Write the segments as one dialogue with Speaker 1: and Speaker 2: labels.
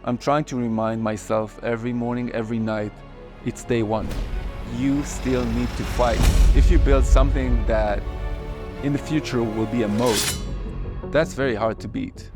Speaker 1: I'm trying to remind myself every morning, every night, it's day one. You still need to fight. If you build something that in the future will be a moat, that's very hard to beat.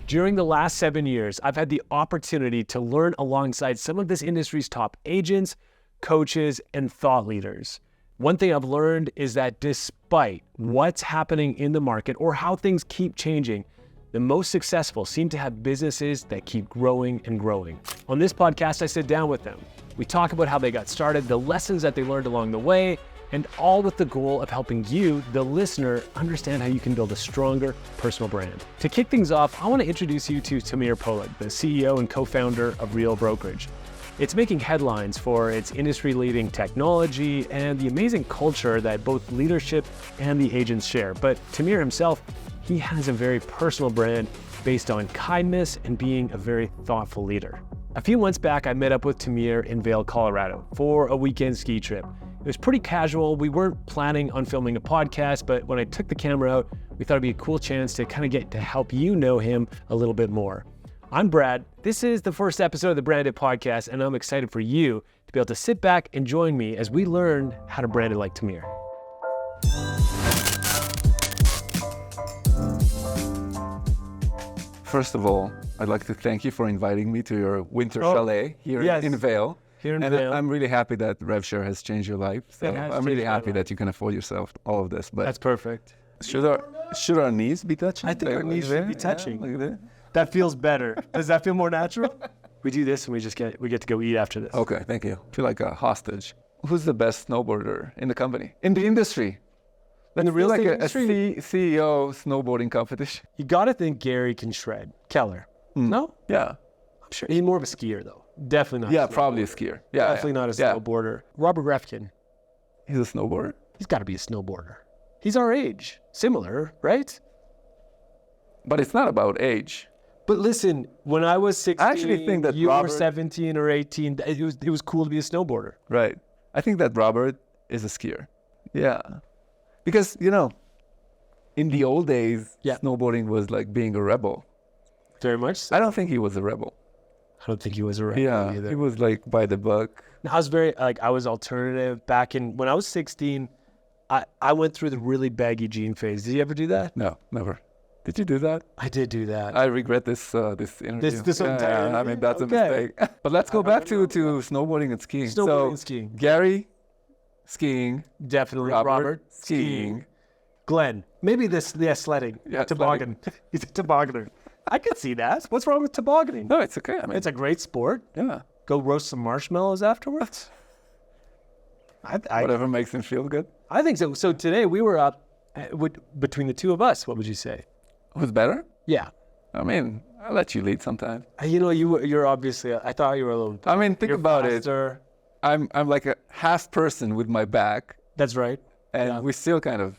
Speaker 2: During the last 7 years, I've had the opportunity to learn alongside some of this industry's top agents, coaches, and thought leaders. One thing I've learned is that despite what's happening in the market or how things keep changing, the most successful seem to have businesses that keep growing and growing. On this podcast, I sit down with them. We talk about how they got started, the lessons that they learned along the way, and all with the goal of helping you, the listener, understand how you can build a stronger personal brand. To kick things off, I want to introduce you to Tamir Poleg, the CEO and co-founder of Vail brokerage. It's making headlines for its industry-leading technology and the amazing culture that both leadership and the agents share. But Tamir himself, he has a very personal brand based on kindness and being a very thoughtful leader. A few months back, I met up with Tamir in Vail, Colorado for a weekend ski trip. It was pretty casual. We weren't planning on filming a podcast, but when I took the camera out, we thought it'd be a cool chance to kind of get to help you know him a little bit more. I'm Brad. This is the first episode of the Branded Podcast, and I'm excited for you to be able to sit back and join me as we learn how to brand it like Tamir.
Speaker 1: First of all, I'd like to thank you for inviting me to your winter chalet here in Vail.
Speaker 2: Here in
Speaker 1: and
Speaker 2: Vail.
Speaker 1: I'm really happy that RevShare has changed your life. So I'm really happy that you can afford yourself all of this. But
Speaker 2: That's perfect.
Speaker 1: should our knees be touching?
Speaker 2: I think our knees should be touching.
Speaker 1: Like that.
Speaker 2: That feels better. Does that feel more natural? We do this and we get to go eat after this.
Speaker 1: Okay, thank you. I feel like a hostage. Who's the best snowboarder in the company? In the industry?
Speaker 2: In the real estate industry?
Speaker 1: CEO snowboarding competition.
Speaker 2: You gotta think Gary can shred. Keller. No?
Speaker 1: Yeah.
Speaker 2: I'm sure he's more of a skier though. Definitely not.
Speaker 1: Yeah, probably a skier. Yeah,
Speaker 2: Definitely not a snowboarder. Robert Refkin.
Speaker 1: He's a snowboarder.
Speaker 2: He's got to be a snowboarder. He's our age. Similar, right?
Speaker 1: But it's not about age.
Speaker 2: But listen, when I was 16,
Speaker 1: I actually think that
Speaker 2: you
Speaker 1: Robert,
Speaker 2: were 17 or 18, it was cool to be a snowboarder.
Speaker 1: Right. I think that Robert is a skier. Yeah. Because, in the old days, snowboarding was like being a rebel.
Speaker 2: Very much so.
Speaker 1: I don't think he was a rebel.
Speaker 2: I don't think he was a rebel either.
Speaker 1: He was like by the book.
Speaker 2: I was I was alternative back when I was 16. I went through the really baggy jean phase. Did you ever do that?
Speaker 1: No, never. Did you do that?
Speaker 2: I did do that.
Speaker 1: I regret this interview.
Speaker 2: This entire interview?
Speaker 1: I mean, that's a mistake. But let's go back to snowboarding and skiing.
Speaker 2: Snowboarding and skiing.
Speaker 1: Gary, skiing.
Speaker 2: Definitely.
Speaker 1: Robert skiing.
Speaker 2: Glenn, maybe the sledding.
Speaker 1: Yeah,
Speaker 2: toboggan. He's a tobogganer. I could see that. What's wrong with tobogganing?
Speaker 1: No, it's okay. I mean,
Speaker 2: it's a great sport.
Speaker 1: Yeah.
Speaker 2: Go roast some marshmallows afterwards.
Speaker 1: Whatever makes him feel good.
Speaker 2: I think so. So today we were up between the two of us. What would you say?
Speaker 1: Who's better?
Speaker 2: Yeah.
Speaker 1: I mean, I'll let you lead sometime.
Speaker 2: You're obviously. I thought you were a little.
Speaker 1: I mean, think about
Speaker 2: faster.
Speaker 1: it. I'm like a half person with my back.
Speaker 2: That's right.
Speaker 1: And we still kind of.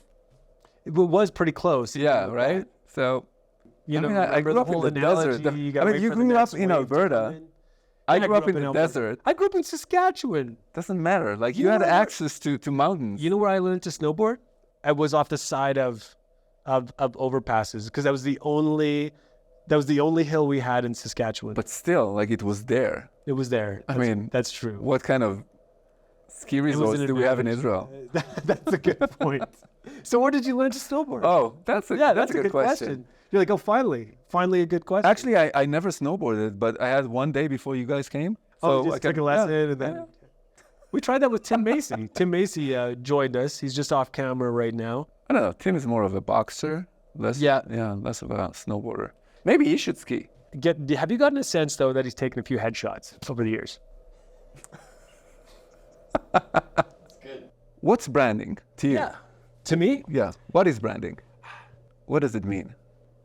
Speaker 2: It was pretty close.
Speaker 1: Yeah. Right. So. I grew up in the desert. You grew up in Alberta. I grew up in the desert.
Speaker 2: I grew up in Saskatchewan.
Speaker 1: Doesn't matter. Like you had access to mountains.
Speaker 2: You know where I learned to snowboard? I was off the side of overpasses because that was the only hill we had in Saskatchewan.
Speaker 1: But still, like it was there.
Speaker 2: It was there. That's true.
Speaker 1: What kind of ski resorts do we have in Israel?
Speaker 2: That's a good point. So where did you learn to snowboard?
Speaker 1: Oh, that's a good question.
Speaker 2: You're like, oh, finally a good question.
Speaker 1: Actually, I never snowboarded, but I had one day before you guys came.
Speaker 2: So just took a lesson and then... Yeah. We tried that with Tim Macy. Tim Macy joined us. He's just off camera right now.
Speaker 1: I don't know. Tim is more of a boxer. Less of a snowboarder. Maybe he should ski.
Speaker 2: Have you gotten a sense, though, that he's taken a few headshots over the years?
Speaker 1: That's good. What's branding to you?
Speaker 2: Yeah. To me?
Speaker 1: Yeah. What is branding? What does it mean?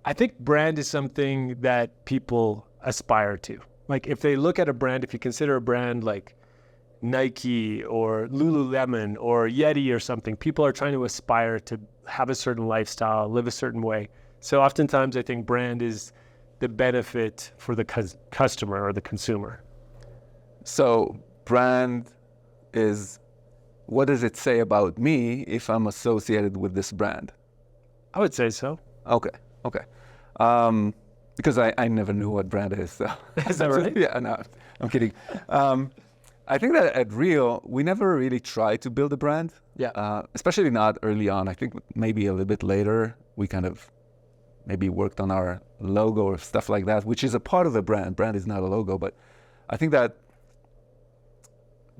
Speaker 2: I think brand is something that people aspire to. Like if they look at a brand, if you consider a brand like Nike or Lululemon or Yeti or something, people are trying to aspire to have a certain lifestyle, live a certain way. So oftentimes I think brand is the benefit for the customer or the consumer.
Speaker 1: So brand is, what does it say about me if I'm associated with this brand?
Speaker 2: I would say so.
Speaker 1: Okay. Because I never knew what brand is. So.
Speaker 2: Is that right?
Speaker 1: Yeah, no, I'm kidding. I think that at Real, we never really tried to build a brand.
Speaker 2: Yeah.
Speaker 1: Especially not early on. I think maybe a little bit later, we kind of maybe worked on our logo or stuff like that, which is a part of the brand. Brand is not a logo, but I think that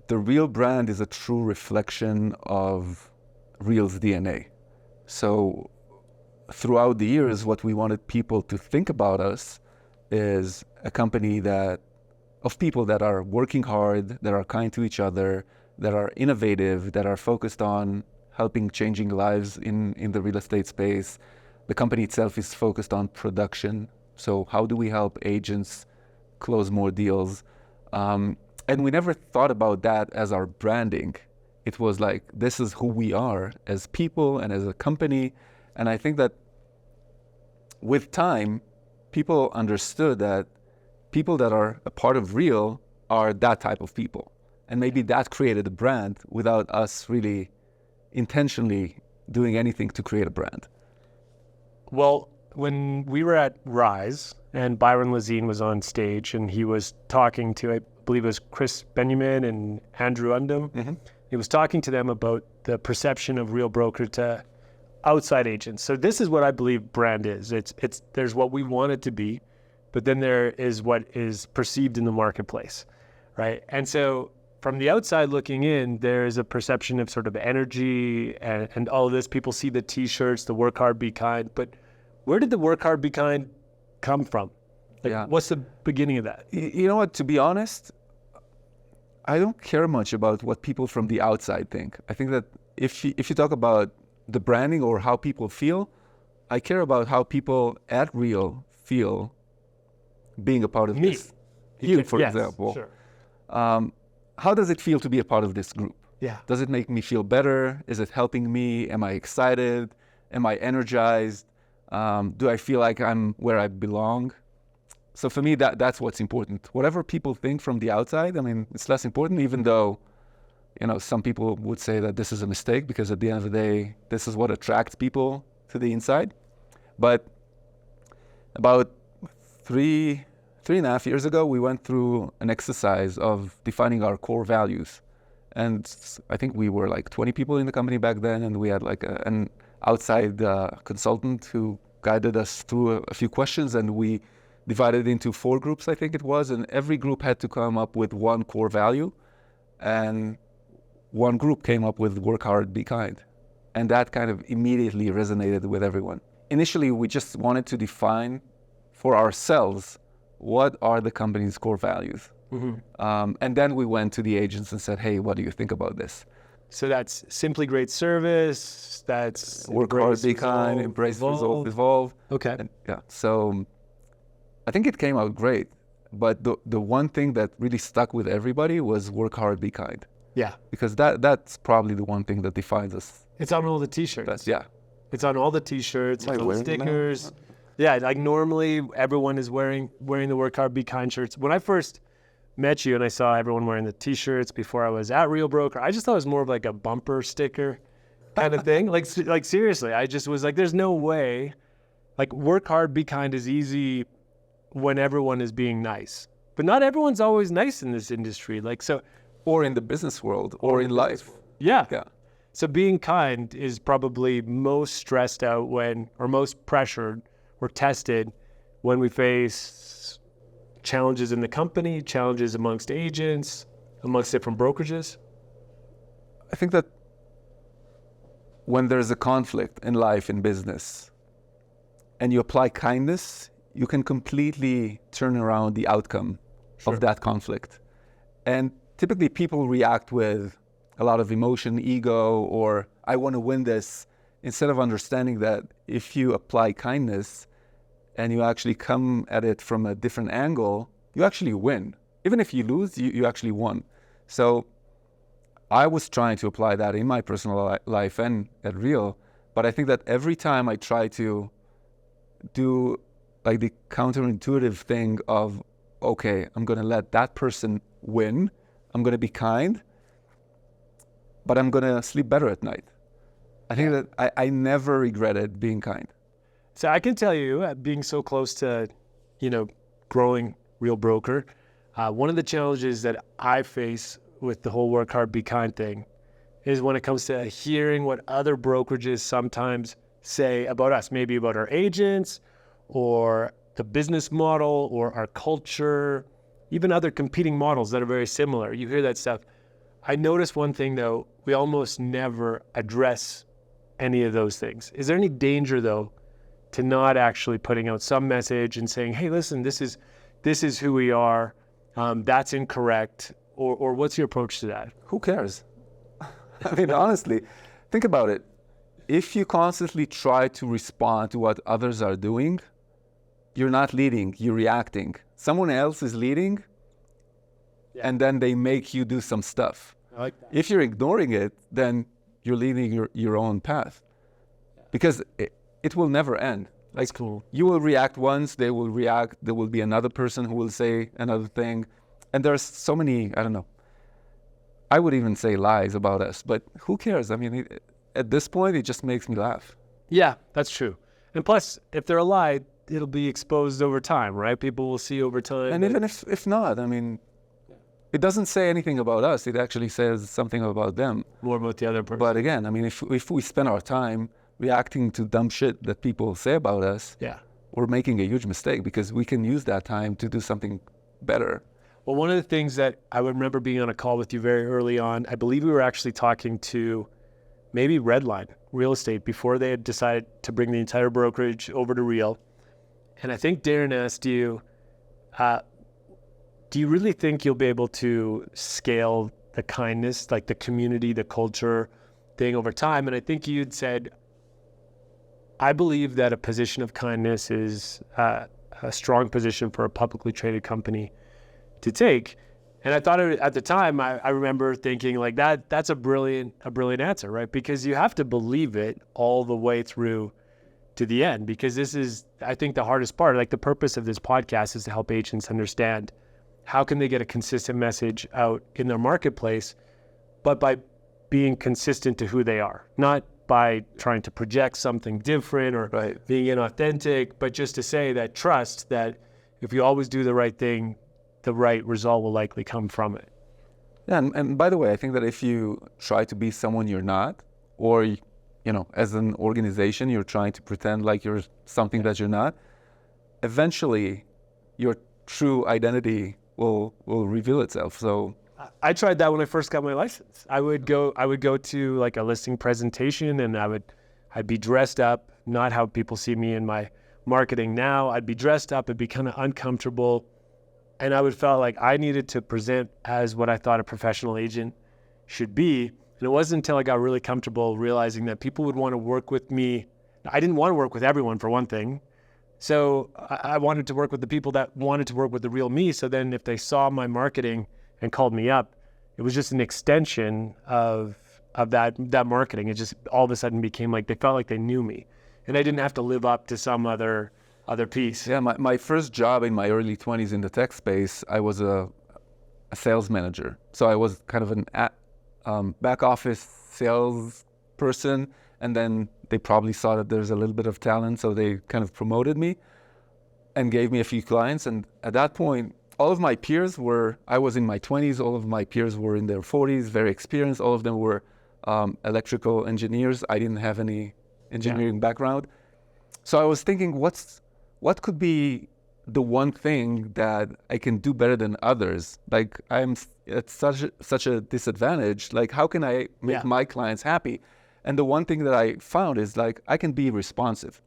Speaker 1: the Real brand is a true reflection of Real's DNA. So throughout the years, what we wanted people to think about us is a company of people that are working hard, that are kind to each other, that are innovative, that are focused on helping changing lives in the real estate space. The company itself is focused on production. So how do we help agents close more deals? And we never thought about that as our branding. It was like, this is who we are as people and as a company. And I think that with time, people understood that people that are a part of Real are that type of people. And maybe that created a brand without us really intentionally doing anything to create a brand.
Speaker 2: Well, when we were at Rise and Byron Lazine was on stage and he was talking to, I believe it was Chris Benjamin and Andrew Undum. Mm-hmm. He was talking to them about the perception of Real Broker to outside agents. So this is what I believe brand is. It's there's what we want it to be, but then there is what is perceived in the marketplace, right? And so from the outside looking in, there is a perception of sort of energy and all of this. People see the T-shirts, the work hard, be kind. But where did the work hard, be kind come from? Like, what's the beginning of that?
Speaker 1: You know what? To be honest, I don't care much about what people from the outside think. I think that if you talk about the branding or how people feel, I care about how people at Real feel being a part of this. You, for example.
Speaker 2: Sure.
Speaker 1: How does it feel to be a part of this group?
Speaker 2: Yeah.
Speaker 1: Does it make me feel better? Is it helping me? Am I excited? Am I energized? Do I feel like I'm where I belong? So for me, that's what's important. Whatever people think from the outside, I mean, it's less important, even though, some people would say that this is a mistake because at the end of the day, this is what attracts people to the inside. But about 3.5 years ago, we went through an exercise of defining our core values. And I think we were like 20 people in the company back then, and we had like an outside consultant who guided us through a few questions, and we divided into 4 groups, I think it was, and every group had to come up with one core value. And one group came up with work hard, be kind. And that kind of immediately resonated with everyone. Initially, we just wanted to define for ourselves what are the company's core values. Mm-hmm. And then we went to the agents and said, hey, what do you think about this?
Speaker 2: So that's simply great service, that's
Speaker 1: work hard, be kind, embrace, resolve, evolve.
Speaker 2: Okay.
Speaker 1: And, so I think it came out great. But the one thing that really stuck with everybody was work hard, be kind.
Speaker 2: Yeah.
Speaker 1: Because that's probably the one thing that defines us.
Speaker 2: It's on all the T-shirts. It's on all the T-shirts, all the stickers. Yeah, like normally everyone is wearing the work hard, be kind shirts. When I first met you and I saw everyone wearing the T-shirts before I was at Real Broker, I just thought it was more of like a bumper sticker kind of thing. Like seriously, I just was like, there's no way. Like work hard, be kind is easy when everyone is being nice. But not everyone's always nice in this industry. Like so.
Speaker 1: Or in the business world, or in life.
Speaker 2: Yeah. So being kind is probably most stressed out or most pressured or tested when we face challenges in the company, challenges amongst agents, amongst different brokerages.
Speaker 1: I think that when there's a conflict in life, in business, and you apply kindness, you can completely turn around the outcome of that conflict. And typically people react with a lot of emotion, ego, or I want to win this, instead of understanding that if you apply kindness and you actually come at it from a different angle, you actually win. Even if you lose, you actually won. So I was trying to apply that in my personal life and at Real, but I think that every time I try to do like the counterintuitive thing of, okay, I'm going to let that person win, I'm going to be kind, but I'm going to sleep better at night. I think that I never regretted being kind.
Speaker 2: So I can tell you, being so close to growing Real Broker, one of the challenges that I face with the whole work hard, be kind thing is when it comes to hearing what other brokerages sometimes say about us, maybe about our agents or the business model or our culture, even other competing models that are very similar. You hear that stuff. I noticed one thing though, we almost never address any of those things. Is there any danger though to not actually putting out some message and saying, hey, listen, this is who we are, that's incorrect, or what's your approach to that?
Speaker 1: Who cares? I mean, honestly, think about it. If you constantly try to respond to what others are doing, you're not leading, you're reacting. Someone else is leading, and then they make you do some stuff.
Speaker 2: I like that.
Speaker 1: If you're ignoring it, then you're leading your own path. Because it will never end.
Speaker 2: That's cool.
Speaker 1: You will react once, they will react, there will be another person who will say another thing. And there's so many, I don't know, I would even say lies about us, but who cares? I mean, at this point, it just makes me laugh.
Speaker 2: Yeah, that's true. And plus, if they're a lie, it'll be exposed over time, right? People will see over time.
Speaker 1: And even if not, I mean, it doesn't say anything about us. It actually says something about them.
Speaker 2: More about the other person.
Speaker 1: But again, I mean, if we spend our time reacting to dumb shit that people say about us, we're making a huge mistake because we can use that time to do something better.
Speaker 2: Well, one of the things that I would remember being on a call with you very early on, I believe we were actually talking to maybe Redline Real Estate before they had decided to bring the entire brokerage over to Real. And I think Darren asked you, do you really think you'll be able to scale the kindness, like the community, the culture thing over time? And I think you'd said, I believe that a position of kindness is a strong position for a publicly traded company to take. And I thought at the time, I remember thinking like that's a brilliant answer, right? Because you have to believe it all the way through to the end, because this is, I think, the hardest part. Like the purpose of this podcast is to help agents understand how can they get a consistent message out in their marketplace, but by being consistent to who they are, not by trying to project something different or being inauthentic, but just to say that trust that if you always do the right thing, the right result will likely come from it.
Speaker 1: Yeah, and by the way, I think that if you try to be someone you're not, or as an organization, you're trying to pretend like you're something that you're not, eventually your true identity will reveal itself. So
Speaker 2: I tried that when I first got my license. I would go to like a listing presentation and I'd be dressed up, not how people see me in my marketing now. I'd be dressed up, it'd be kind of uncomfortable. And I would feel like I needed to present as what I thought a professional agent should be. And it wasn't until I got really comfortable realizing that people would want to work with me. I didn't want to work with everyone, for one thing. So I wanted to work with the people that wanted to work with the real me. So then if they saw my marketing and called me up, it was just an extension of that marketing. It just all of a sudden became like they felt like they knew me. And I didn't have to live up to some other piece.
Speaker 1: Yeah, my first job in my early 20s in the tech space, I was a sales manager. So I was kind of an back office sales person, and then they probably saw that there's a little bit of talent, so they kind of promoted me and gave me a few clients. And at that point, all of my peers I was in my 20s, all of my peers were in their 40s, very experienced. All of them were electrical engineers. I didn't have any engineering background. So I was thinking, what could be the one thing that I can do better than others? Like I'm at such a disadvantage. Like how can I make my clients happy? And the one thing that I found is like I can be responsive.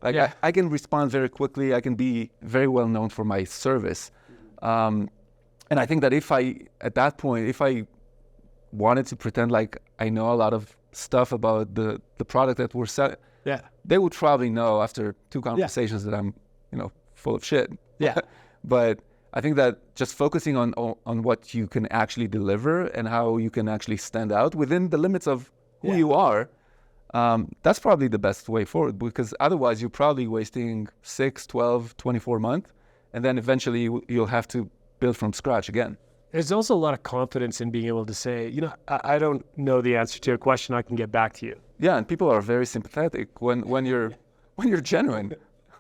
Speaker 1: Like I can respond very quickly. I can be very well known for my service. And I think that if I wanted to pretend like I know a lot of stuff about the product that we're selling, they would probably know after 2 conversations that I'm, full of shit.
Speaker 2: Yeah.
Speaker 1: But I think that just focusing on what you can actually deliver and how you can actually stand out within the limits of who you are, that's probably the best way forward, because otherwise you're probably wasting 6, 12, 24 months, and then eventually you'll have to build from scratch again.
Speaker 2: There's also a lot of confidence in being able to say, I don't know the answer to your question, I can get back to you.
Speaker 1: Yeah, and people are very sympathetic when you're genuine,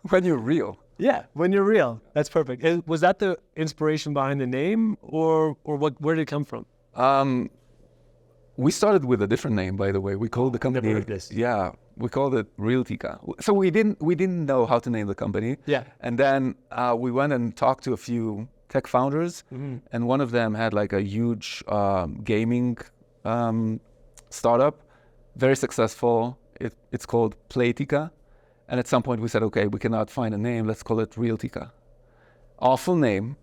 Speaker 1: when you're real.
Speaker 2: Yeah, when you're real. That's perfect. Was that the inspiration behind the name, or what? Where did it come from?
Speaker 1: We started with a different name, by the way. We called the company.
Speaker 2: Never heard this.
Speaker 1: Yeah, we called it Realtica. So we didn't know how to name the company.
Speaker 2: Yeah.
Speaker 1: And then we went and talked to a few tech founders, and one of them had like a huge gaming startup, very successful. It's called Playtica. And at some point we said, okay, we cannot find a name. Let's call it Realtica. Awful name.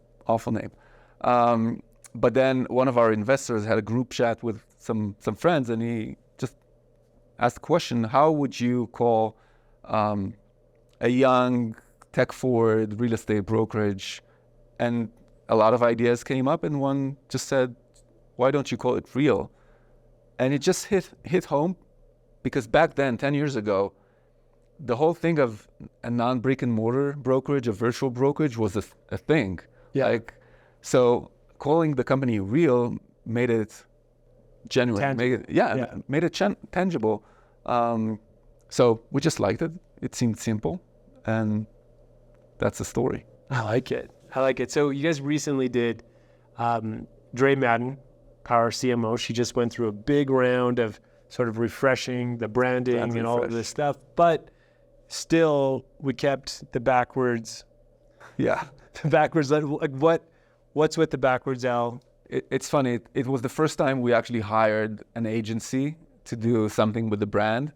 Speaker 1: But then one of our investors had a group chat with some friends, and he just asked the question, how would you call a young tech-forward real estate brokerage? And a lot of ideas came up, and one just said, why don't you call it Real? And it just hit home, because back then, 10 years ago, the whole thing of a non-brick and mortar brokerage, a virtual brokerage, was a thing.
Speaker 2: Yeah.
Speaker 1: So calling the company Real made it genuine, made it tangible. So we just liked it. It seemed simple, and that's the story.
Speaker 2: I like it. So you guys recently did Dre Madden, our CMO. She just went through a big round of sort of refreshing the branding and all of this stuff, but still we kept the backwards.
Speaker 1: Yeah.
Speaker 2: The backwards. Like what's with the backwards L?
Speaker 1: It's funny. It was the first time we actually hired an agency to do something with the brand.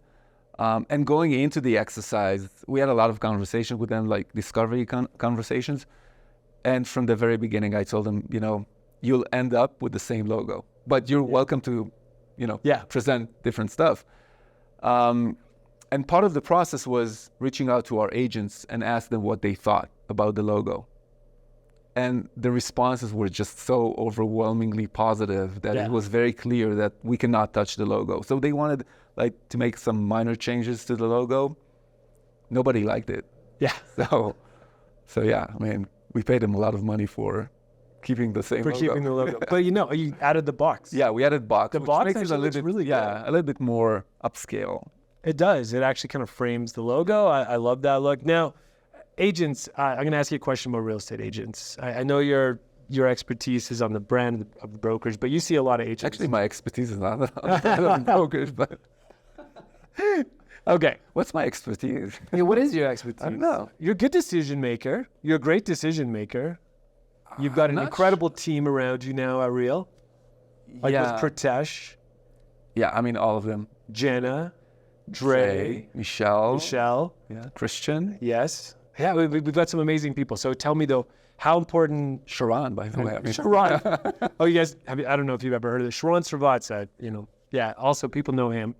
Speaker 1: And going into the exercise, we had a lot of conversation with them, like discovery conversations. And from the very beginning, I told them, you'll end up with the same logo, but you're welcome to, present different stuff. And part of the process was reaching out to our agents and ask them what they thought about the logo. And the responses were just so overwhelmingly positive that it was very clear that we cannot touch the logo. So they wanted to make some minor changes to the logo. Nobody liked it.
Speaker 2: Yeah.
Speaker 1: So yeah, I mean, we paid them a lot of money for keeping the same logo.
Speaker 2: Keeping the logo. But you added the box.
Speaker 1: Yeah, we added box.
Speaker 2: The box
Speaker 1: makes it a little bit
Speaker 2: really good.
Speaker 1: a little bit more upscale.
Speaker 2: It does. It actually kind of frames the logo. I love that look. Now, agents, I'm going to ask you a question about real estate agents. I know your expertise is on the brand of the brokerage, but you see a lot of agents.
Speaker 1: Actually, my expertise is not on brokerage, but...
Speaker 2: Okay.
Speaker 1: What's my expertise?
Speaker 2: Yeah, what is your expertise?
Speaker 1: I don't know.
Speaker 2: You're a good decision maker. You're a great decision maker. You've got an incredible team around you now at Real. With Pratesh.
Speaker 1: Yeah, I mean, all of them.
Speaker 2: Jenna, Dre,
Speaker 1: Michelle. Yeah, Christian.
Speaker 2: Yes. Yeah, we've got some amazing people. So tell me, though, how important...
Speaker 1: Sharon, by the way.
Speaker 2: Sharon. Oh, you guys, I don't know if you've ever heard of this. Sharon Srivatsa, also people know him.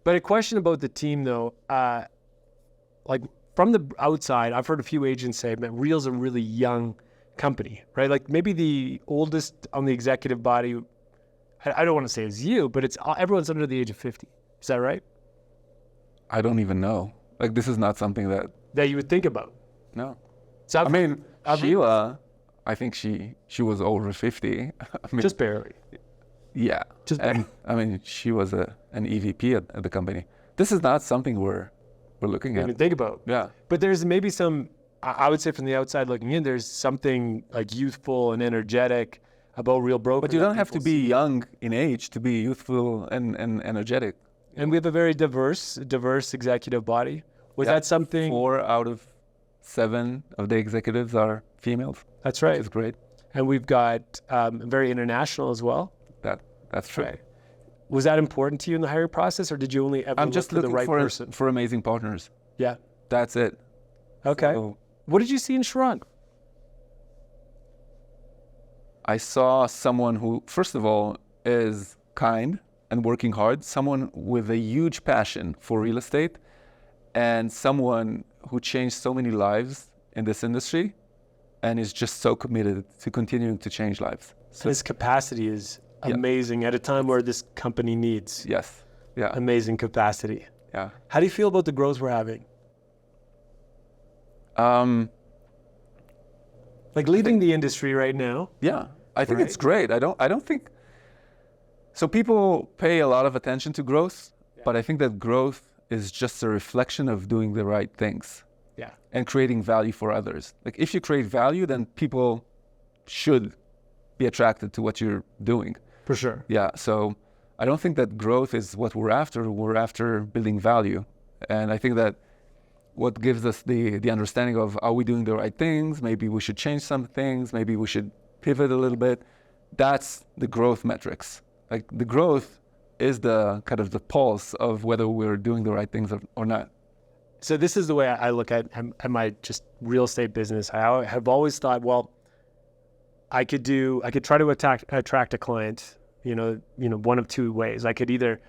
Speaker 2: But a question about the team, though, from the outside, I've heard a few agents say, man, Real's a really young company, right? Like maybe the oldest on the executive body, I don't want to say it's you, but everyone's under the age of 50. Is that right?
Speaker 1: I don't even know. This is not something that
Speaker 2: you would think about.
Speaker 1: No.
Speaker 2: So
Speaker 1: Sheila, I think she was over 50.
Speaker 2: Just barely.
Speaker 1: Yeah. She was an EVP at the company. This is not something we're looking at.
Speaker 2: Even think about.
Speaker 1: Yeah.
Speaker 2: But there's maybe some, I would say from the outside looking in, there's something youthful and energetic about Real Broker.
Speaker 1: But you don't have to be young in age to be youthful and energetic.
Speaker 2: And we have a very diverse executive body. Was that something?
Speaker 1: 4 out of 7 of the executives are females.
Speaker 2: That's right.
Speaker 1: It's great.
Speaker 2: And we've got very international as well.
Speaker 1: That's true.
Speaker 2: Right. Was that important to you in the hiring process, or did you only ever look for the right person?
Speaker 1: For amazing partners.
Speaker 2: Yeah.
Speaker 1: That's it.
Speaker 2: Okay. So, what did you see in Sharon?
Speaker 1: I saw someone who, first of all, is kind and working hard, someone with a huge passion for real estate, and someone who changed so many lives in this industry and is just so committed to continuing to change lives. So
Speaker 2: his capacity is amazing at a time where this company needs amazing capacity.
Speaker 1: Yeah.
Speaker 2: How do you feel about the growth we're having? Leading the industry right now.
Speaker 1: Yeah, I think it's great. I don't think so. People pay a lot of attention to growth, but I think that growth is just a reflection of doing the right things.
Speaker 2: Yeah.
Speaker 1: and creating value for others. Like if you create value, then people should be attracted to what you're doing.
Speaker 2: For sure.
Speaker 1: Yeah. So I don't think that growth is what we're after. We're after building value. And I think that what gives us the understanding of, are we doing the right things? Maybe we should change some things. Maybe we should pivot a little bit. That's the growth metrics. Like the growth is the kind of the pulse of whether we're doing the right things or not.
Speaker 2: So this is the way I look at my just real estate business. I have always thought, well, I could try to attract a client, one of two ways. I could either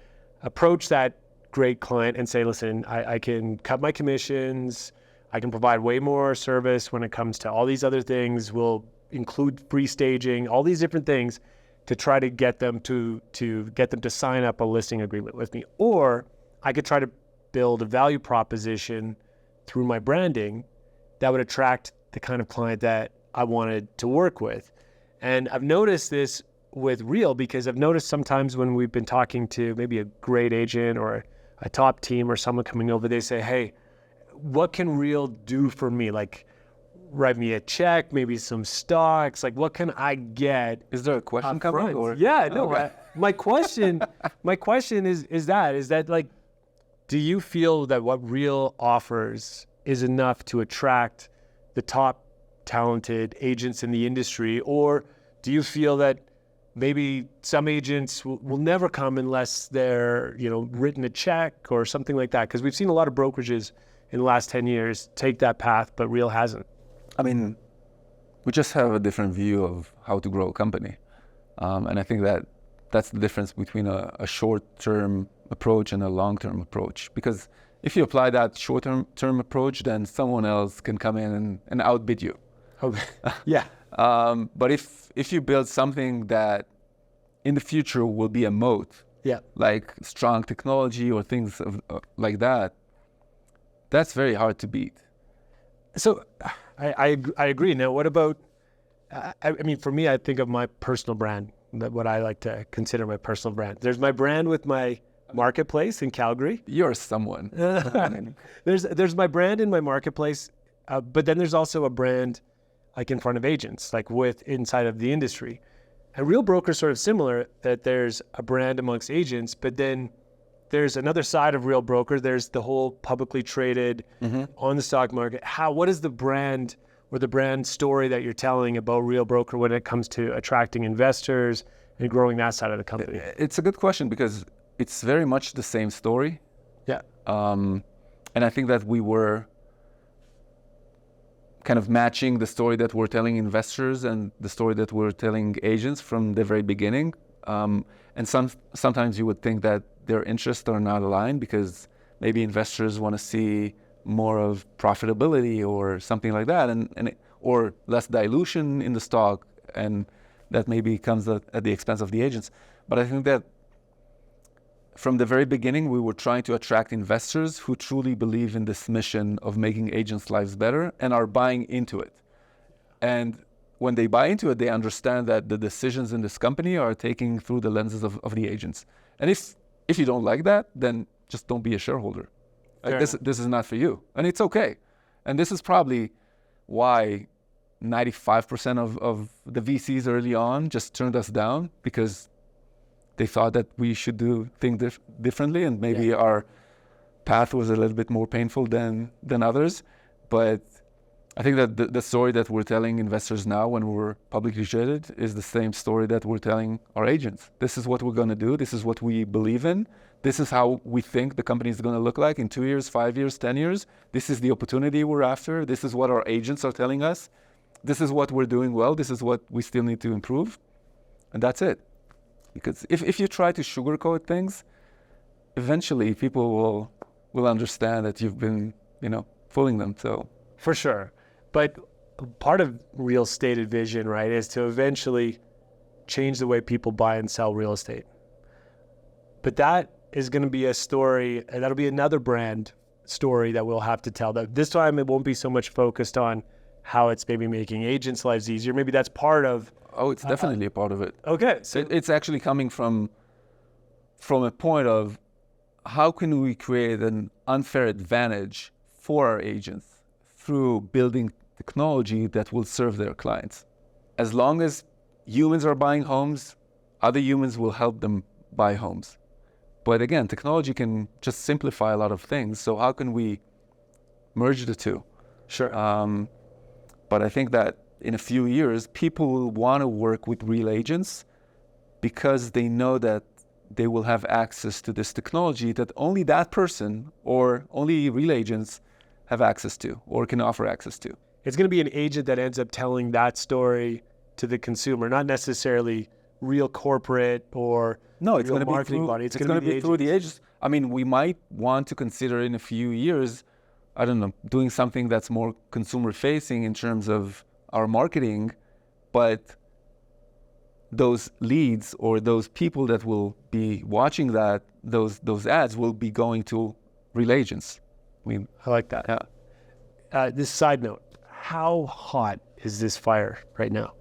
Speaker 2: approach that great client and say, listen, I can cut my commissions. I can provide way more service when it comes to all these other things. We'll include free staging, all these different things to try to get them to sign up a listing agreement with me. Or I could try to build a value proposition through my branding that would attract the kind of client that I wanted to work with. And I've noticed this with Real, because I've noticed sometimes when we've been talking to maybe a great agent or a top team or someone coming over, they say, hey, what can Real do for me? Like, write me a check, maybe some stocks. Like, what can I get?
Speaker 1: Is there a question coming? Or?
Speaker 2: Yeah, no. Okay. My question is that like, do you feel that what Real offers is enough to attract the top talented agents in the industry? Or do you feel that maybe some agents will never come unless they're, written a check or something like that? Because we've seen a lot of brokerages in the last 10 years take that path, but Real hasn't.
Speaker 1: I mean, we just have a different view of how to grow a company. And I think that that's the difference between a short-term approach and a long-term approach. Because if you apply that short-term approach, then someone else can come in and outbid you.
Speaker 2: Okay. Yeah.
Speaker 1: But if you build something that in the future will be a moat, like strong technology or things like that, that's very hard to beat.
Speaker 2: So I agree. Now, what about, I mean, for me, I think of my personal brand, what I like to consider my personal brand. There's my brand with my marketplace in Calgary.
Speaker 1: You're someone.
Speaker 2: There's my brand in my marketplace, but then there's also a brand like in front of agents, like with inside of the industry. And Real Broker is sort of similar, that there's a brand amongst agents, but then there's another side of Real Broker. There's the whole publicly traded on the stock market. What is the brand or the brand story that you're telling about Real Broker when it comes to attracting investors and growing that side of the company?
Speaker 1: It's a good question, because it's very much the same story.
Speaker 2: Yeah.
Speaker 1: And I think that we were kind of matching the story that we're telling investors and the story that we're telling agents from the very beginning. And sometimes you would think that their interests are not aligned, because maybe investors want to see more of profitability or something like that, or less dilution in the stock, and that maybe comes at the expense of the agents. But I think that from the very beginning, we were trying to attract investors who truly believe in this mission of making agents' lives better and are buying into it. And when they buy into it, they understand that the decisions in this company are taken through the lenses of the agents. And if you don't like that, then just don't be a shareholder. Like, this is not for you. And it's okay. And this is probably why 95% of the VCs early on just turned us down, because they thought that we should do things differently, and maybe our path was a little bit more painful than others. But I think that the story that we're telling investors now when we're publicly traded is the same story that we're telling our agents. This is what we're going to do. This is what we believe in. This is how we think the company is going to look like in 2 years, 5 years, 10 years. This is the opportunity we're after. This is what our agents are telling us. This is what we're doing well. This is what we still need to improve. And that's it. Because if you try to sugarcoat things, eventually people will understand that you've been, fooling them. So
Speaker 2: for sure. But part of Real stated vision, right, is to eventually change the way people buy and sell real estate. But that is going to be a story, and that'll be another brand story that we'll have to tell. That this time it won't be so much focused on how it's maybe making agents' lives easier. Maybe that's part of.
Speaker 1: Oh, it's definitely a part of it.
Speaker 2: Okay. So
Speaker 1: it's actually coming from a point of how can we create an unfair advantage for our agents through building technology that will serve their clients. As long as humans are buying homes, other humans will help them buy homes. But again, technology can just simplify a lot of things. So how can we merge the two?
Speaker 2: Sure.
Speaker 1: But I think that in a few years, people will want to work with real agents because they know that they will have access to this technology that only that person or only real agents have access to or can offer access to.
Speaker 2: It's going to be an agent that ends up telling that story to the consumer, not necessarily real corporate or
Speaker 1: no, it's going to
Speaker 2: marketing
Speaker 1: be through,
Speaker 2: body.
Speaker 1: It's going to be through the agents. I mean, we might want to consider in a few years, I don't know, doing something that's more consumer facing in terms of our marketing, but those leads or those people that will be watching that, those ads will be going to real agents.
Speaker 2: I like that.
Speaker 1: Yeah.
Speaker 2: This side note, how hot is this fire right now?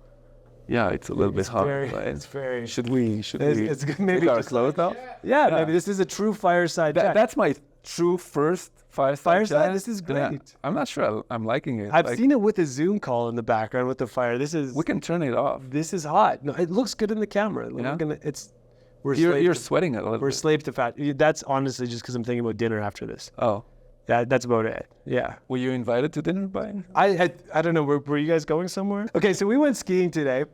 Speaker 1: Yeah, it's a little bit hot.
Speaker 2: It's very.
Speaker 1: Should we
Speaker 2: maybe
Speaker 1: take our clothes off?
Speaker 2: Yeah, maybe this is a true fireside chat.
Speaker 1: That's my true first fireside chat.
Speaker 2: This is great.
Speaker 1: Yeah, I'm not sure I'm liking it.
Speaker 2: I've seen it with a Zoom call in the background with the fire.
Speaker 1: We can turn it off.
Speaker 2: This is hot. No, it looks good in the camera.
Speaker 1: Yeah.
Speaker 2: You're
Speaker 1: sweating a little
Speaker 2: We're
Speaker 1: bit.
Speaker 2: slaves to fat. That's honestly just because I'm thinking about dinner after this.
Speaker 1: Oh.
Speaker 2: That's about it. Yeah.
Speaker 1: Were you invited to dinner by?
Speaker 2: I don't know. Were you guys going somewhere? Okay, so we went skiing today.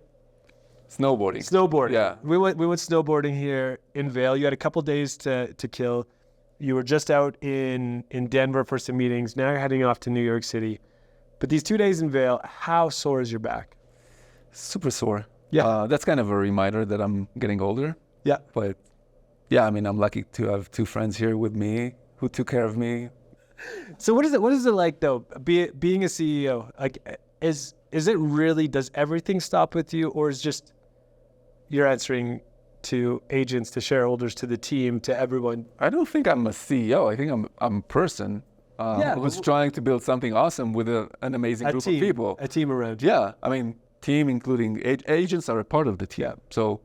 Speaker 1: Snowboarding. Yeah.
Speaker 2: We went snowboarding here in Vail. You had a couple days to kill. You were just out in Denver for some meetings. Now you're heading off to New York City. But these 2 days in Vail, how sore is your back?
Speaker 1: Super sore.
Speaker 2: Yeah.
Speaker 1: That's kind of a reminder that I'm getting older.
Speaker 2: Yeah.
Speaker 1: But yeah, I mean, I'm lucky to have two friends here with me who took care of me.
Speaker 2: So what is it like though, being a CEO? Like, is it really, does everything stop with you, or is just you're answering to agents, to shareholders, to the team, to everyone?
Speaker 1: I don't think I'm a CEO. I think I'm a person who's trying to build something awesome with an amazing group of people.
Speaker 2: A team around you.
Speaker 1: Yeah, I mean, team including agents are a part of the team.
Speaker 2: Yeah.
Speaker 1: So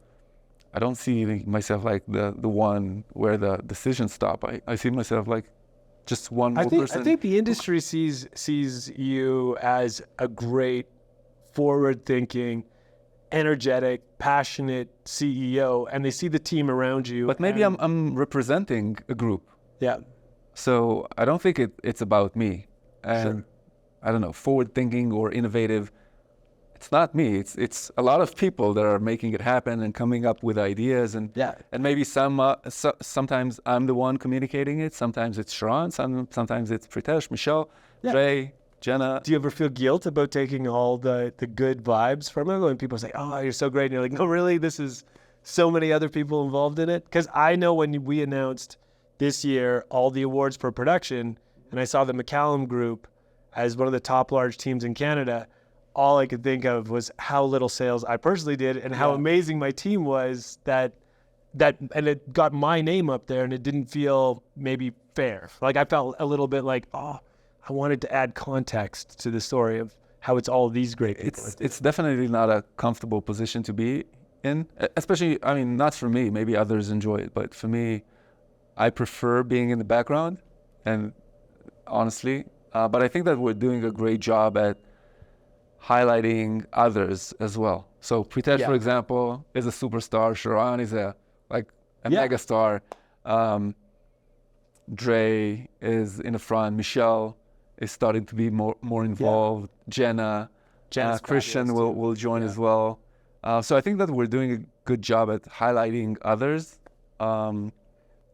Speaker 1: I don't see myself like the one where the decisions stop. I see myself like just one more person.
Speaker 2: I think the industry sees you as a great, forward-thinking, energetic, passionate CEO, and they see the team around you.
Speaker 1: But maybe I'm representing a group.
Speaker 2: Yeah.
Speaker 1: So I don't think it's about me. And
Speaker 2: Sure.
Speaker 1: I don't know, forward-thinking or innovative. It's not me. It's a lot of people that are making it happen and coming up with ideas, and maybe sometimes I'm the one communicating it. Sometimes it's Sharon. Sometimes it's Pritesh, Michelle, Ray, Jenna.
Speaker 2: Do you ever feel guilt about taking all the good vibes from it when people say, "Oh, you're so great," and you're like, "No, really, this is so many other people involved in it"? Because I know when we announced this year all the awards for production, and I saw the McCallum Group as one of the top large teams in Canada, all I could think of was how little sales I personally did and how amazing my team was that and it got my name up there, and it didn't feel maybe fair. Like I felt a little bit like, I wanted to add context to the story of how it's all these great people.
Speaker 1: It's definitely not a comfortable position to be in, especially, I mean, not for me, maybe others enjoy it, but for me, I prefer being in the background, and honestly, but I think that we're doing a great job at highlighting others as well. So Pritesh, for example, is a superstar. Sharon is a mega star. Dre is in the front. Michelle is starting to be more involved. Jenna's Christian will join as well. So I think that we're doing a good job at highlighting others.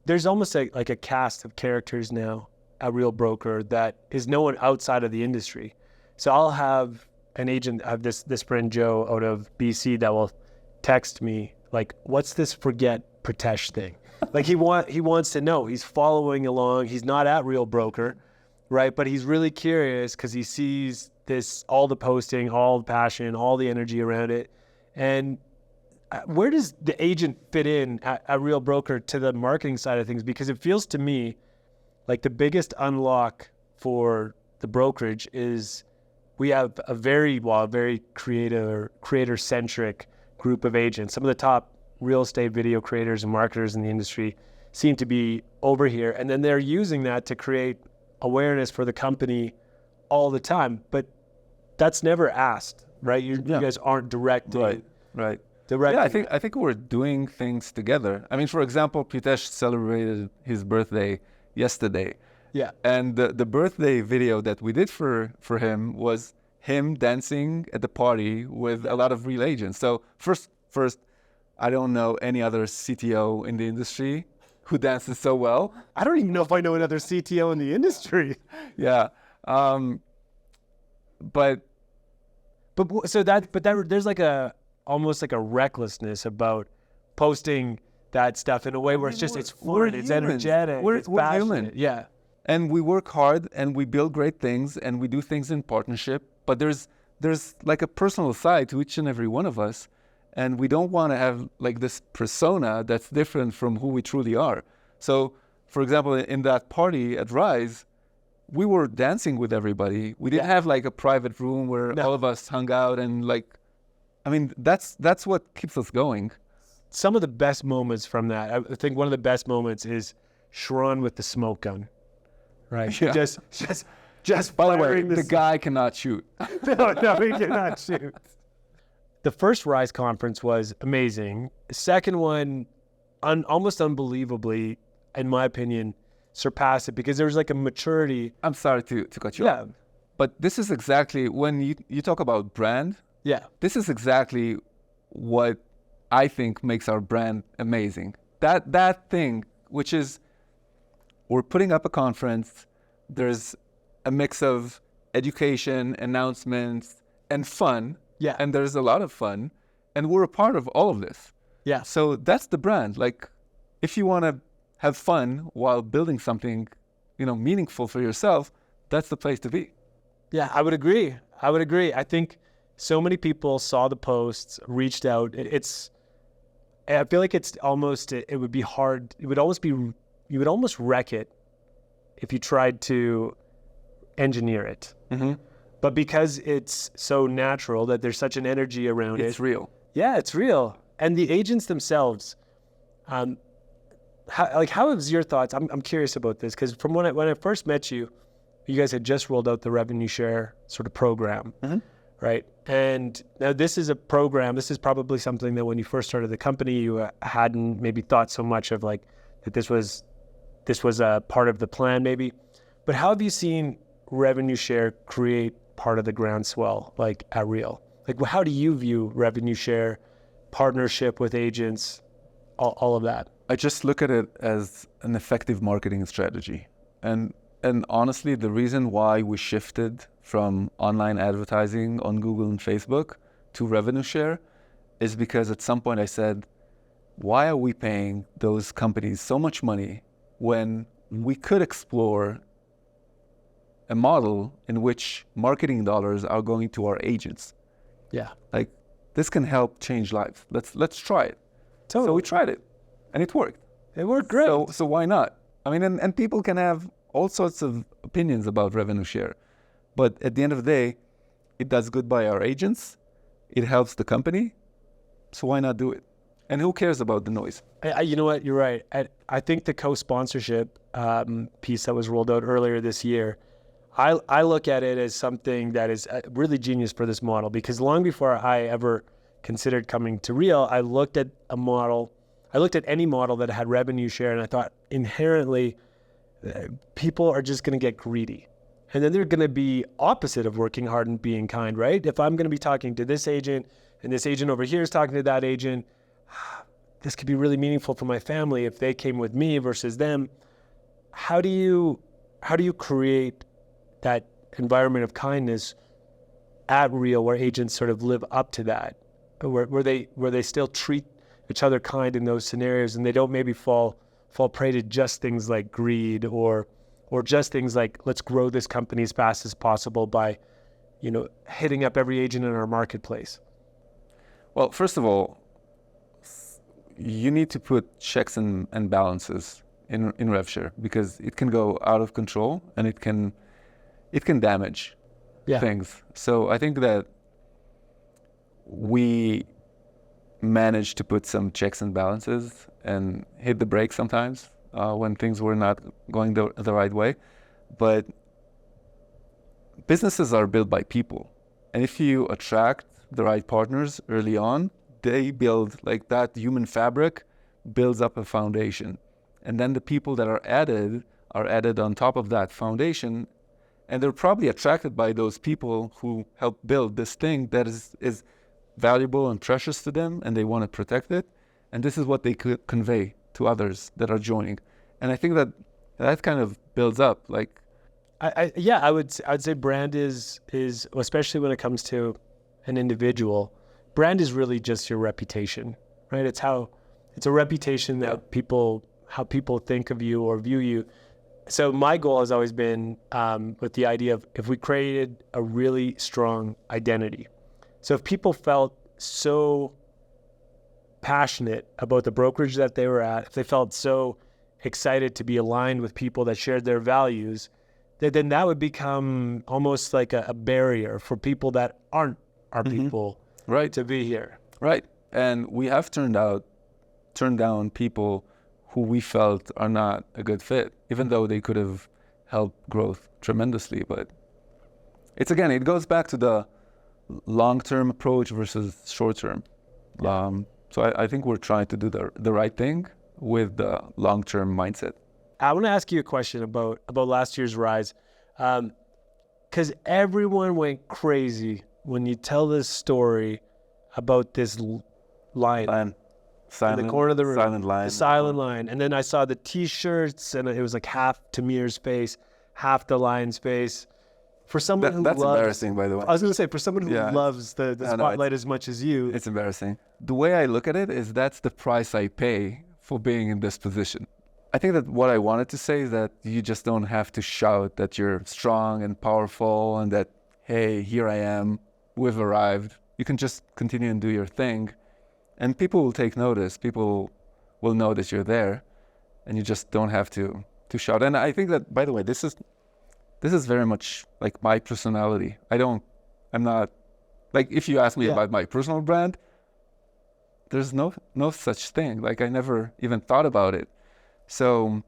Speaker 2: There's almost like a cast of characters now at Real Broker that is no one outside of the industry. So I'll have an agent, I have this friend Joe out of BC that will text me like, "What's this forget Pritesh thing?" Like he wants to know. He's following along. He's not at Real Broker, right? But he's really curious because he sees this, all the posting, all the passion, all the energy around it. And where does the agent fit in at Real Broker to the marketing side of things? Because it feels to me like the biggest unlock for the brokerage is we have a very creator-centric group of agents. Some of the top real estate video creators and marketers in the industry seem to be over here. And then they're using that to create awareness for the company all the time, but that's never asked, right? You guys aren't directing.
Speaker 1: Right.
Speaker 2: Directing.
Speaker 1: Yeah, I think we're doing things together. I mean, for example, Pritesh celebrated his birthday yesterday.
Speaker 2: Yeah.
Speaker 1: And the birthday video that we did for him was him dancing at the party with a lot of real agents. So first, I don't know any other CTO in the industry who dances so well.
Speaker 2: I don't even know if I know another CTO in the industry.
Speaker 1: Yeah. But
Speaker 2: there's like almost like a recklessness about posting that stuff in a way where it's fun, it's energetic, it's passionate.
Speaker 1: Human.
Speaker 2: Yeah.
Speaker 1: And we work hard and we build great things and we do things in partnership. But there's like a personal side to each and every one of us. And we don't want to have like this persona that's different from who we truly are. So, for example, in that party at Rise, we were dancing with everybody. We didn't have like a private room where all of us hung out and like, I mean, that's what keeps us going.
Speaker 2: Some of the best moments from that, I think one of the best moments is Sharon with the smoke gun, right?
Speaker 1: Yeah.
Speaker 2: Just
Speaker 1: By the way, the guy cannot shoot.
Speaker 2: No, he cannot shoot. The first Rise conference was amazing. The second one, almost unbelievably, in my opinion, surpassed it because there was like a maturity.
Speaker 1: I'm sorry to cut you off. But this is exactly, when you talk about brand, this is exactly what I think makes our brand amazing. That thing, which is we're putting up a conference, there's a mix of education, announcements, and fun.
Speaker 2: Yeah.
Speaker 1: And there's a lot of fun. And we're a part of all of this.
Speaker 2: Yeah.
Speaker 1: So that's the brand. Like, if you want to have fun while building something, meaningful for yourself, that's the place to be.
Speaker 2: Yeah, I would agree. I think so many people saw the posts, reached out. I feel like it would be hard. You would almost wreck it if you tried to engineer it.
Speaker 1: Mm-hmm.
Speaker 2: But because it's so natural that there's such an energy around it.
Speaker 1: It's real.
Speaker 2: Yeah, it's real. And the agents themselves, how is your thoughts? I'm curious about this because from when I first met you, you guys had just rolled out the revenue share sort of program, right? And now this is a program. This is probably something that when you first started the company, you hadn't maybe thought so much of, like that this was a part of the plan, maybe. But how have you seen revenue share create part of the groundswell, like at Real? Like, how do you view revenue share, partnership with agents, all of that?
Speaker 1: I just look at it as an effective marketing strategy. And honestly, the reason why we shifted from online advertising on Google and Facebook to revenue share is because at some point I said, why are we paying those companies so much money when we could explore a model in which marketing dollars are going to our agents?
Speaker 2: Yeah.
Speaker 1: Like, this can help change lives. Let's try it.
Speaker 2: Totally.
Speaker 1: So we tried it and it worked.
Speaker 2: It worked great.
Speaker 1: So why not? I mean, and people can have all sorts of opinions about revenue share, but at the end of the day, it does good by our agents. It helps the company. So why not do it? And who cares about the noise?
Speaker 2: You know what? You're right. I think the co-sponsorship piece that was rolled out earlier this year, I look at it as something that is really genius for this model, because long before I ever considered coming to Real, I looked at any model that had revenue share, and I thought inherently people are just going to get greedy. And then they're going to be opposite of working hard and being kind, right? If I'm going to be talking to this agent and this agent over here is talking to that agent, this could be really meaningful for my family if they came with me versus them. How do you create that environment of kindness at Real where agents sort of live up to that, where they still treat each other kind in those scenarios, and they don't maybe fall prey to just things like greed or just things like, let's grow this company as fast as possible by, hitting up every agent in our marketplace?
Speaker 1: Well, first of all, you need to put checks and balances in RevShare, because it can go out of control and it can damage things. So I think that we managed to put some checks and balances and hit the brakes sometimes when things were not going the right way. But businesses are built by people. And if you attract the right partners early on, they build like that human fabric builds up a foundation. And then the people that are added on top of that foundation. And they're probably attracted by those people who help build this thing that is valuable and precious to them, and they want to protect it. And this is what they could convey to others that are joining. And I think that kind of builds up. Like,
Speaker 2: I would say brand is especially when it comes to an individual, brand is really just your reputation, right? It's a reputation that how people think of you or view you. So my goal has always been with the idea of if we created a really strong identity. So if people felt so passionate about the brokerage that they were at, if they felt so excited to be aligned with people that shared their values, then that would become almost like a barrier for people that aren't our people to be here.
Speaker 1: Right. And we have turned down people who we felt are not a good fit, even though they could have helped growth tremendously. But it goes back to the long-term approach versus short-term. So I think we're trying to do the right thing with the long-term mindset.
Speaker 2: I want to ask you a question about last year's Rise, because everyone went crazy when you tell this story about this lion.
Speaker 1: Silent,
Speaker 2: in the corner of the room,
Speaker 1: the
Speaker 2: silent line. And then I saw the T-shirts, and it was like half Tamir's face, half the lion's face. For someone
Speaker 1: that's embarrassing, by the way.
Speaker 2: I was going to say, for someone who loves the spotlight as much as you,
Speaker 1: it's embarrassing. The way I look at it is that's the price I pay for being in this position. I think that what I wanted to say is that you just don't have to shout that you're strong and powerful and that, hey, here I am, we've arrived. You can just continue and do your thing. And people will take notice. People will know that you're there, and you just don't have to shout. And I think that, by the way, this is very much like my personality. I'm not, like, if you ask me about my personal brand, there's no such thing. Like, I never even thought about it. So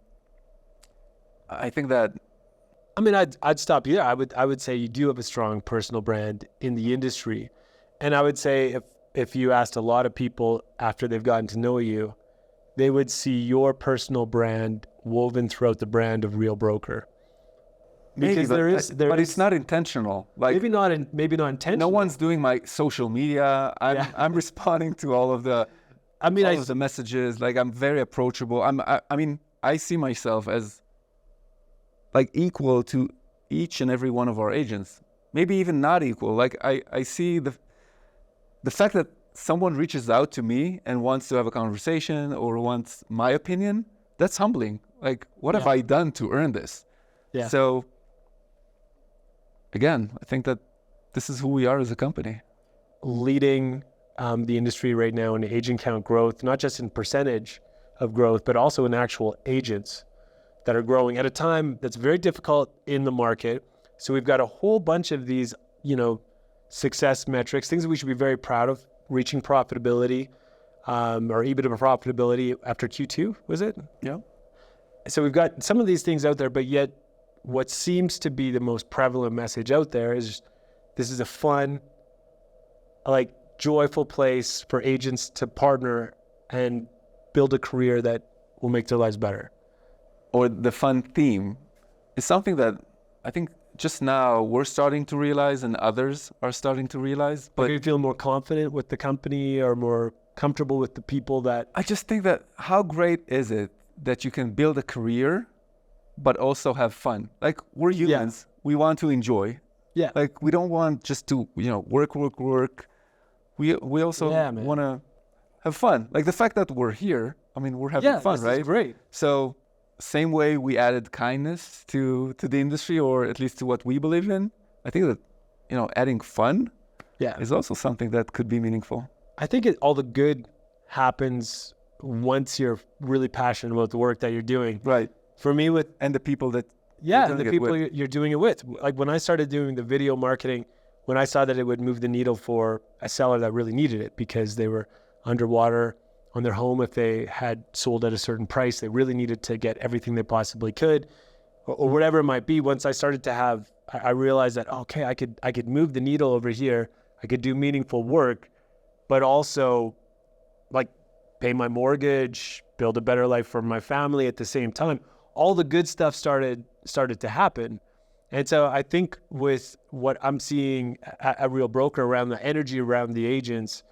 Speaker 1: I think that,
Speaker 2: I mean, I'd stop you there. I would say you do have a strong personal brand in the industry. And I would say if you asked a lot of people after they've gotten to know you, they would see your personal brand woven throughout the brand of Real Broker. Because
Speaker 1: but it's not intentional. Like,
Speaker 2: maybe not intentional.
Speaker 1: No one's doing my social media. I'm responding to all of the the messages. Like, I'm very approachable. I see myself as like equal to each and every one of our agents. Maybe even not equal. Like, I see the fact that someone reaches out to me and wants to have a conversation or wants my opinion, that's humbling. Like, what have I done to earn this? Yeah. So, again, I think that this is who we are as a company.
Speaker 2: Leading the industry right now in agent count growth, not just in percentage of growth, but also in actual agents that are growing at a time that's very difficult in the market. So we've got a whole bunch of these, success metrics, things that we should be very proud of, reaching profitability, or EBITDA profitability after Q2, was it?
Speaker 1: Yeah. So
Speaker 2: we've got some of these things out there, but yet what seems to be the most prevalent message out there is this is a fun, like, joyful place for agents to partner and build a career that will make their lives better.
Speaker 1: Or the fun theme is something that I think just now we're starting to realize and others are starting to realize.
Speaker 2: But you feel more confident with the company or more comfortable with the people that...
Speaker 1: I just think that how great is it that you can build a career but also have fun? Like, we're humans. Yeah. We want to enjoy.
Speaker 2: Yeah.
Speaker 1: Like, we don't want just to, work. We also want to have fun. Like, the fact that we're here, we're having fun, right?
Speaker 2: Yeah, great.
Speaker 1: So, same way we added kindness to the industry, or at least to what we believe in, I think that, adding fun is also something that could be meaningful.
Speaker 2: I think all the good happens once you're really passionate about the work that you're doing.
Speaker 1: Right.
Speaker 2: For me,
Speaker 1: and the people that
Speaker 2: you're doing it with. Like, when I started doing the video marketing, when I saw that it would move the needle for a seller that really needed it because they were underwater on their home, if they had sold at a certain price, they really needed to get everything they possibly could, or whatever it might be. Once I started to have I realized that, okay, I could move the needle over here. I could do meaningful work, but also like pay my mortgage, build a better life for my family at the same time. All the good stuff started to happen. And so I think with what I'm seeing at Real Broker around the energy around the agents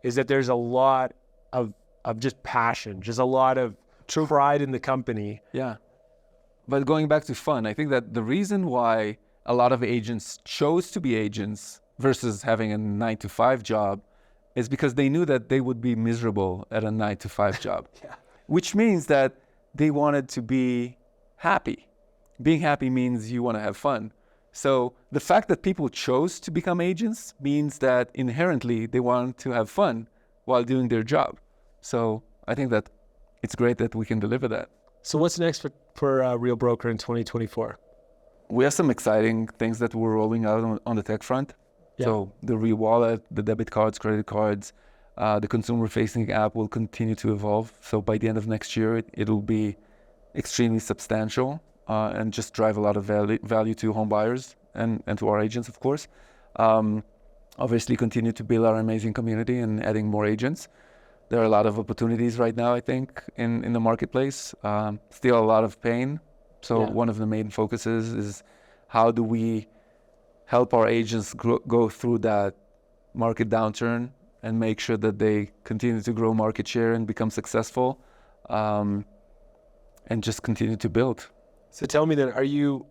Speaker 2: is that there's a lot of just passion, just a lot of pride in the company.
Speaker 1: Yeah. But going back to fun, I think that the reason why a lot of agents chose to be agents versus having a 9-to-5 job is because they knew that they would be miserable at a 9-to-5 job, which means that they wanted to be happy. Being happy means you want to have fun. So the fact that people chose to become agents means that inherently they want to have fun while doing their job. So I think that it's great that we can deliver that.
Speaker 2: So what's next for Real Broker in 2024?
Speaker 1: We have some exciting things that we're rolling out on the tech front. Yeah. So the Real Wallet, the debit cards, credit cards, the consumer-facing app will continue to evolve. So by the end of next year, it'll be extremely substantial and just drive a lot of value to home buyers and to our agents, of course. Obviously, continue to build our amazing community and adding more agents. There are a lot of opportunities right now, I think, in the marketplace. Still a lot of pain. So one of the main focuses is how do we help our agents go through that market downturn and make sure that they continue to grow market share and become successful and just continue to build.
Speaker 2: So tell me then, are you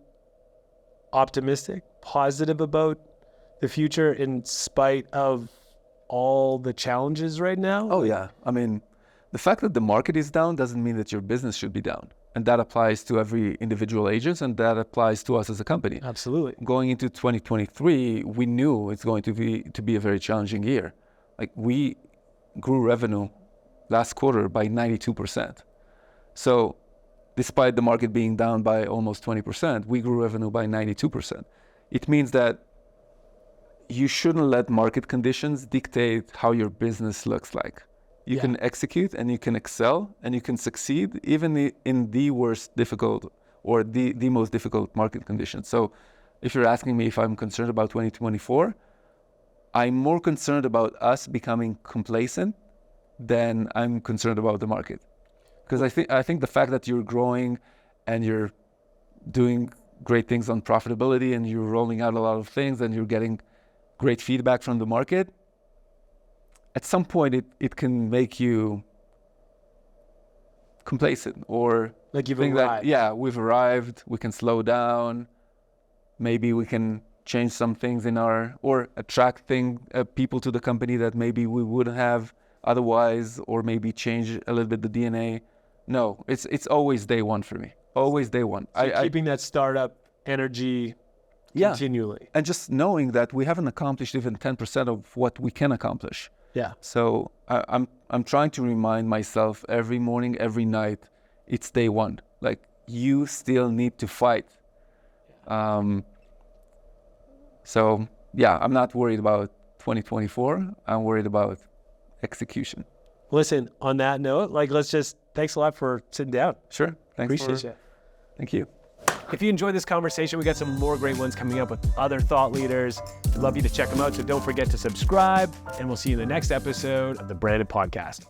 Speaker 2: optimistic, positive about the future in spite of all the challenges right now?
Speaker 1: Oh, yeah. I mean, the fact that the market is down doesn't mean that your business should be down. And that applies to every individual agent, and that applies to us as a company.
Speaker 2: Absolutely.
Speaker 1: Going into 2023, we knew it's going to be a very challenging year. Like, we grew revenue last quarter by 92%. So despite the market being down by almost 20%, we grew revenue by 92%. It means that you shouldn't let market conditions dictate how your business looks like. You can execute and you can excel and you can succeed even in the worst difficult or the most difficult market conditions. So if you're asking me if I'm concerned about 2024, I'm more concerned about us becoming complacent than I'm concerned about the market. Because I think the fact that you're growing and you're doing great things on profitability and you're rolling out a lot of things and you're getting great feedback from the market, at some point it can make you complacent or
Speaker 2: like you've
Speaker 1: think
Speaker 2: arrived.
Speaker 1: That, we've arrived, we can slow down, maybe we can change some things or attract people to the company that maybe we wouldn't have otherwise, or maybe change a little bit the DNA. No, it's always day one for me. Always day one.
Speaker 2: So keeping that startup energy continually.
Speaker 1: And just knowing that we haven't accomplished even 10% of what we can accomplish.
Speaker 2: Yeah.
Speaker 1: So I'm trying to remind myself every morning, every night, it's day one. Like, you still need to fight. So yeah, I'm not worried about 2024. I'm worried about execution.
Speaker 2: Listen, on that note, thanks a lot for sitting down.
Speaker 1: Sure.
Speaker 2: Appreciate you.
Speaker 1: Thank you.
Speaker 2: If you enjoyed this conversation, we got some more great ones coming up with other thought leaders. I'd love you to check them out. So don't forget to subscribe, and we'll see you in the next episode of the Branded Podcast.